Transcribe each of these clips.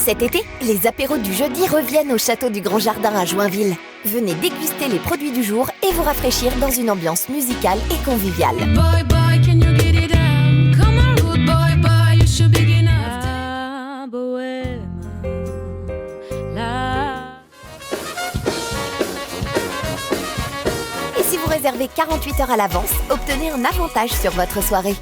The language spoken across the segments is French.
Cet été, les apéros du jeudi reviennent au Château du Grand Jardin à Joinville. Venez déguster les produits du jour et vous rafraîchir dans une ambiance musicale et conviviale. Boy, boy, can you get it down? Come on, good boy, boy, you should be enough. La bohème, la... Et si vous réservez 48 heures à l'avance, obtenez un avantage sur votre soirée.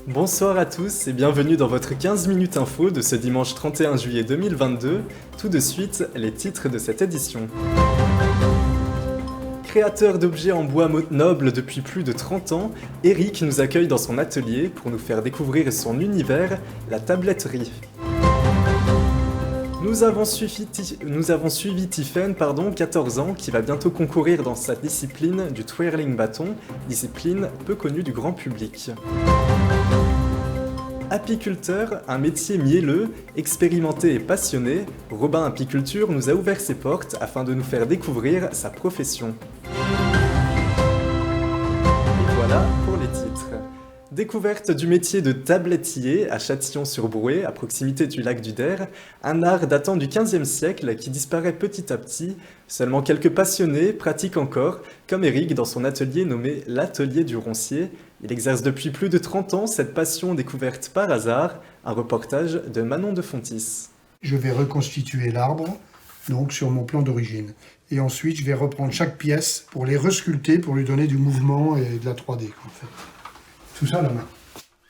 Bonsoir à tous et bienvenue dans votre 15 minutes info de ce dimanche 31 juillet 2022. Tout de suite, les titres de cette édition. Créateur d'objets en bois noble depuis plus de 30 ans, Eric nous accueille dans son atelier pour nous faire découvrir son univers, la tabletterie. Nous avons suivi Tiffen, 14 ans, qui va bientôt concourir dans sa discipline du twirling bâton, discipline peu connue du grand public. Apiculteur, un métier mielleux, expérimenté et passionné, Robin Apiculture nous a ouvert ses portes afin de nous faire découvrir sa profession. Et voilà pour les titres. Découverte du métier de tablettier à Châtillon-sur-Brouet, à proximité du lac du Der, un art datant du XVe siècle qui disparaît petit à petit. Seulement quelques passionnés pratiquent encore, comme Eric dans son atelier nommé l'Atelier du Roncier. Il exerce depuis plus de 30 ans cette passion découverte par hasard, un reportage de Manon de Fontis. Je vais reconstituer l'arbre, donc sur mon plan d'origine. Et ensuite, je vais reprendre chaque pièce pour les resculpter, pour lui donner du mouvement et de la 3D, en fait. Tout ça à la main.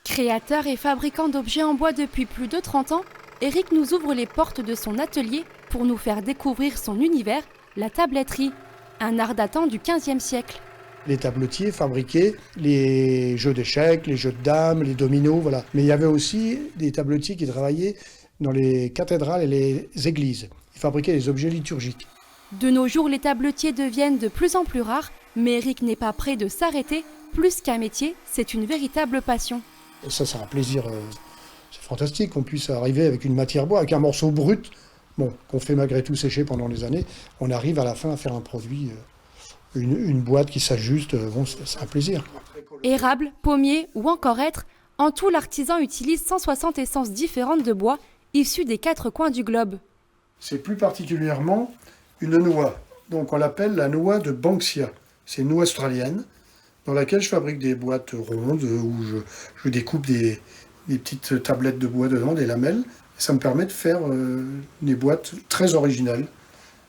Créateur et fabricant d'objets en bois depuis plus de 30 ans, Eric nous ouvre les portes de son atelier pour nous faire découvrir son univers, la tabletterie, un art datant du XVe siècle. Les tabletiers fabriquaient les jeux d'échecs, les jeux de dames, les dominos, voilà. Mais il y avait aussi des tabletiers qui travaillaient dans les cathédrales et les églises. Ils fabriquaient des objets liturgiques. De nos jours, les tabletiers deviennent de plus en plus rares, mais Eric n'est pas prêt de s'arrêter. Plus qu'un métier, c'est une véritable passion. Ça, c'est un plaisir, c'est fantastique qu'on puisse arriver avec une matière bois, avec un morceau brut, qu'on fait malgré tout sécher pendant les années. On arrive à la fin à faire un produit, une boîte qui s'ajuste, c'est un plaisir. Érable, pommier ou encore hêtre, en tout l'artisan utilise 160 essences différentes de bois, issues des 4 coins du globe. C'est plus particulièrement une noix, donc on l'appelle la noix de Banksia. C'est une noix australienne, dans laquelle je fabrique des boîtes rondes où je découpe des petites tablettes de bois dedans, des lamelles. Et ça me permet de faire des boîtes très originales,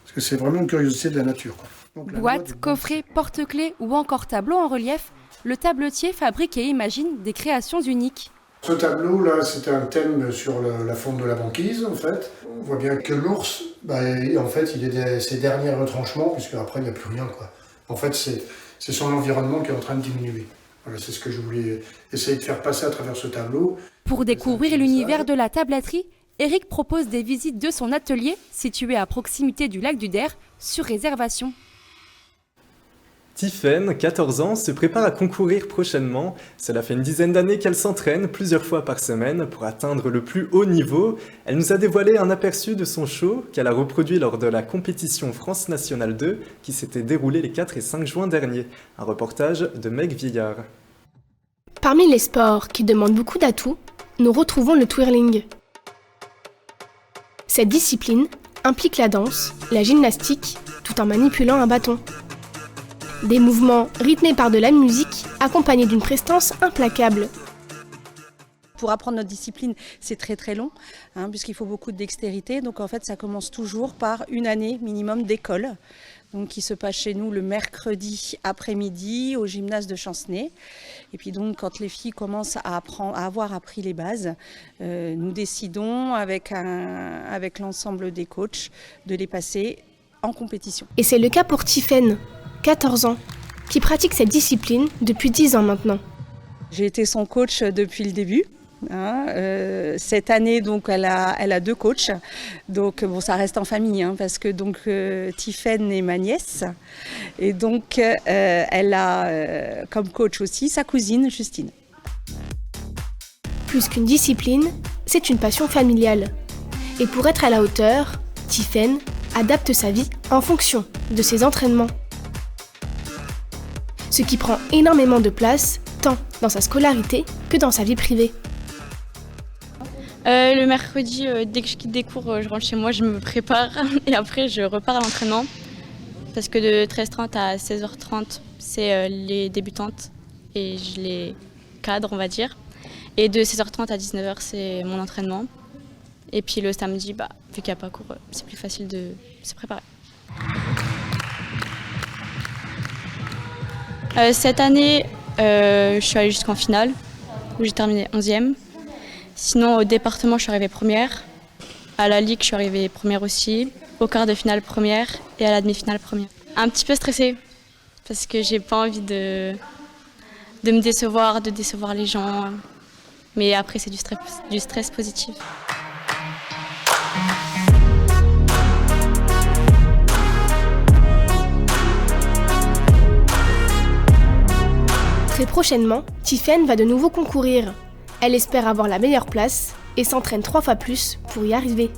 parce que c'est vraiment une curiosité de la nature, quoi. Boîtes, coffrets, porte-clés ou encore tableaux en relief, le tabletier fabrique et imagine des créations uniques. Ce tableau-là, c'était un thème sur la fonte de la banquise, en fait. On voit bien que l'ours, en fait, il est ses derniers retranchements, puisque après il n'y a plus rien, quoi. En fait, c'est son environnement qui est en train de diminuer. Voilà, c'est ce que je voulais essayer de faire passer à travers ce tableau. Pour découvrir l'univers de la tabletterie, Eric propose des visites de son atelier, situé à proximité du lac du Der, sur réservation. Tiffen, 14 ans, se prépare à concourir prochainement. Cela fait une dizaine d'années qu'elle s'entraîne plusieurs fois par semaine pour atteindre le plus haut niveau. Elle nous a dévoilé un aperçu de son show qu'elle a reproduit lors de la compétition France Nationale 2 qui s'était déroulée les 4 et 5 juin dernier. Un reportage de Meg Villard. Parmi les sports qui demandent beaucoup d'atouts, nous retrouvons le twirling. Cette discipline implique la danse, la gymnastique, tout en manipulant un bâton. Des mouvements rythmés par de la musique, accompagnés d'une prestance implacable. Pour apprendre notre discipline, c'est très très long, puisqu'il faut beaucoup de dextérité. Donc en fait, ça commence toujours par une année minimum d'école, donc qui se passe chez nous le mercredi après-midi au gymnase de Chancenay. Et puis donc, quand les filles commencent à avoir appris les bases, nous décidons avec l'ensemble des coachs de les passer en compétition. Et c'est le cas pour Tiffen, 14 ans, qui pratique cette discipline depuis 10 ans maintenant. J'ai été son coach depuis le début. Cette année, donc, elle a 2 coachs. Donc, ça reste en famille, parce que donc Tiffen est ma nièce. Et donc, elle a comme coach aussi sa cousine Justine. Plus qu'une discipline, c'est une passion familiale. Et pour être à la hauteur, Tiffen adapte sa vie en fonction de ses entraînements. ce qui prend énormément de place, tant dans sa scolarité que dans sa vie privée. Le mercredi, dès que je quitte des cours, je rentre chez moi, je me prépare et après je repars à l'entraînement. Parce que de 13h30 à 16h30, c'est les débutantes et je les cadre, on va dire. Et de 16h30 à 19h, c'est mon entraînement. Et puis le samedi, vu qu'il n'y a pas cours, c'est plus facile de se préparer. Cette année, je suis allée jusqu'en finale, où j'ai terminé 11e. Sinon, au département, je suis arrivée première. À la ligue, je suis arrivée première aussi. Au quart de finale, première. Et à la demi-finale, première. Un petit peu stressée, parce que j'ai pas envie de me décevoir, de décevoir les gens. Mais après, c'est du stress positif. Très prochainement, Tiffaine va de nouveau concourir. Elle espère avoir la meilleure place et s'entraîne 3 fois plus pour y arriver.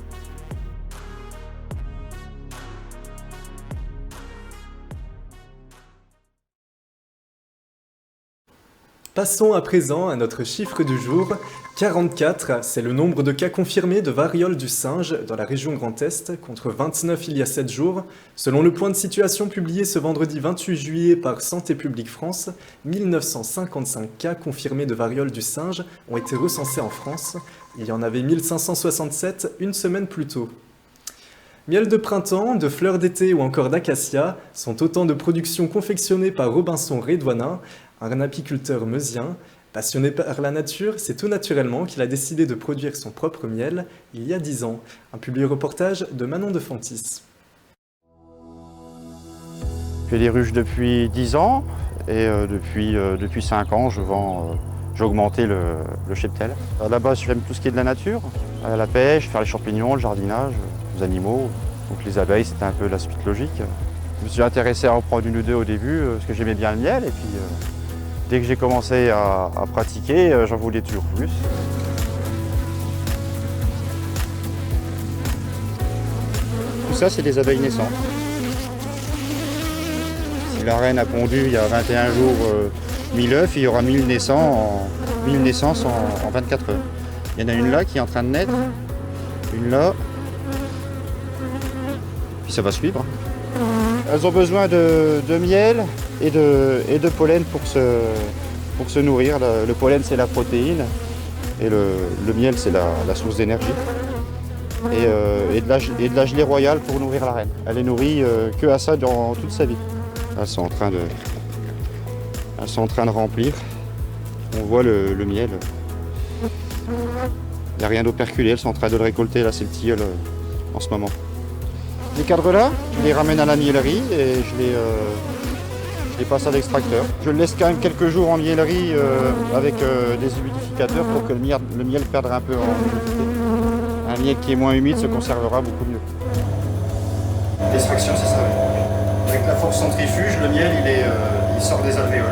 Passons à présent à notre chiffre du jour. 44, c'est le nombre de cas confirmés de variole du singe dans la région Grand Est, contre 29 il y a 7 jours. Selon le point de situation publié ce vendredi 28 juillet par Santé publique France, 1955 cas confirmés de variole du singe ont été recensés en France. Il y en avait 1567 une semaine plus tôt. Miel de printemps, de fleurs d'été ou encore d'acacia sont autant de productions confectionnées par Robinson Redouanin, un apiculteur meusien. Passionné par la nature, c'est tout naturellement qu'il a décidé de produire son propre miel il y a 10 ans. Un publié-reportage de Manon de Fantis. Je fais des ruches depuis 10 ans et depuis 5 ans, j'ai augmenté le cheptel. À la base, j'aime tout ce qui est de la nature, la pêche, faire les champignons, le jardinage, les animaux. Donc les abeilles, c'était un peu la suite logique. Je me suis intéressé à en prendre une ou deux au début parce que j'aimais bien le miel et puis dès que j'ai commencé à pratiquer, j'en voulais toujours plus. Tout ça, c'est des abeilles naissantes. Si la reine a pondu il y a 21 jours 1000 œufs, il y aura 1000 naissances en 24 heures. Il y en a une là qui est en train de naître, une là, puis ça va suivre. Elles ont besoin de miel et de pollen pour se nourrir. Le pollen, c'est la protéine et le miel, c'est la source d'énergie. Et de la gelée royale pour nourrir la reine. Elle est nourrie que à ça durant toute sa vie. Elles sont en train de remplir. On voit le miel. Il n'y a rien d'operculé, elles sont en train de le récolter. Là, c'est le tilleul en ce moment. Les cadres là, je les ramène à la miellerie et je les passe à l'extracteur. Je le laisse quand même quelques jours en miellerie avec des humidificateurs pour que le miel perde un peu en humidité. Un miel qui est moins humide se conservera beaucoup mieux. L'extraction, c'est ça. Avec la force centrifuge, le miel il sort des alvéoles.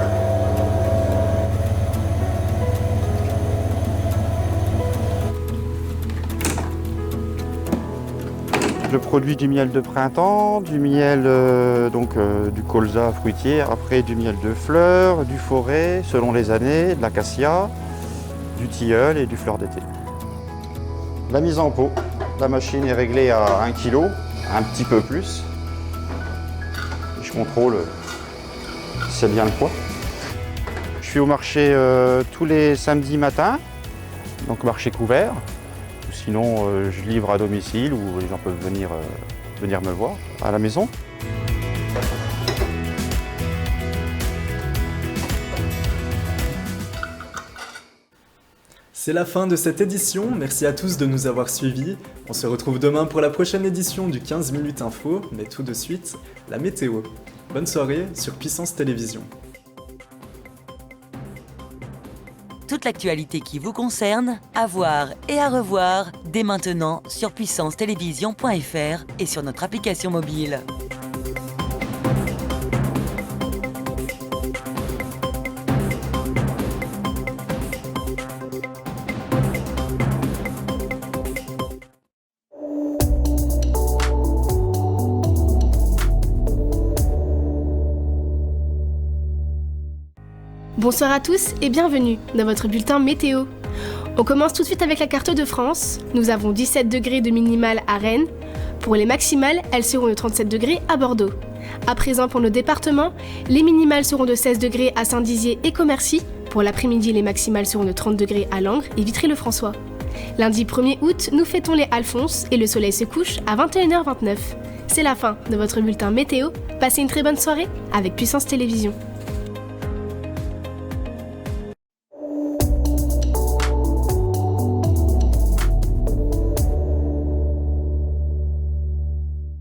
Je produis du miel de printemps, du miel du colza fruitier, après du miel de fleurs, du forêt selon les années, de l'acacia, du tilleul et du fleur d'été. La mise en pot, la machine est réglée à 1 kg, un petit peu plus. Je contrôle si c'est bien le poids. Je suis au marché tous les samedis matins, donc marché couvert. Sinon, je livre à domicile ou les gens peuvent venir me voir à la maison. C'est la fin de cette édition, merci à tous de nous avoir suivis. On se retrouve demain pour la prochaine édition du 15 minutes info, mais tout de suite, la météo. Bonne soirée sur Puissance Télévision. Toute l'actualité qui vous concerne, à voir et à revoir dès maintenant sur puissancetélévision.fr et sur notre application mobile. Bonsoir à tous et bienvenue dans votre bulletin météo. On commence tout de suite avec la carte de France. Nous avons 17 degrés de minimale à Rennes. Pour les maximales, elles seront de 37 degrés à Bordeaux. À présent pour nos départements, les minimales seront de 16 degrés à Saint-Dizier et Commercy. Pour l'après-midi, les maximales seront de 30 degrés à Langres et Vitry-le-François. Lundi 1er août, nous fêtons les Alphonses et le soleil se couche à 21h29. C'est la fin de votre bulletin météo. Passez une très bonne soirée avec Puissance Télévision.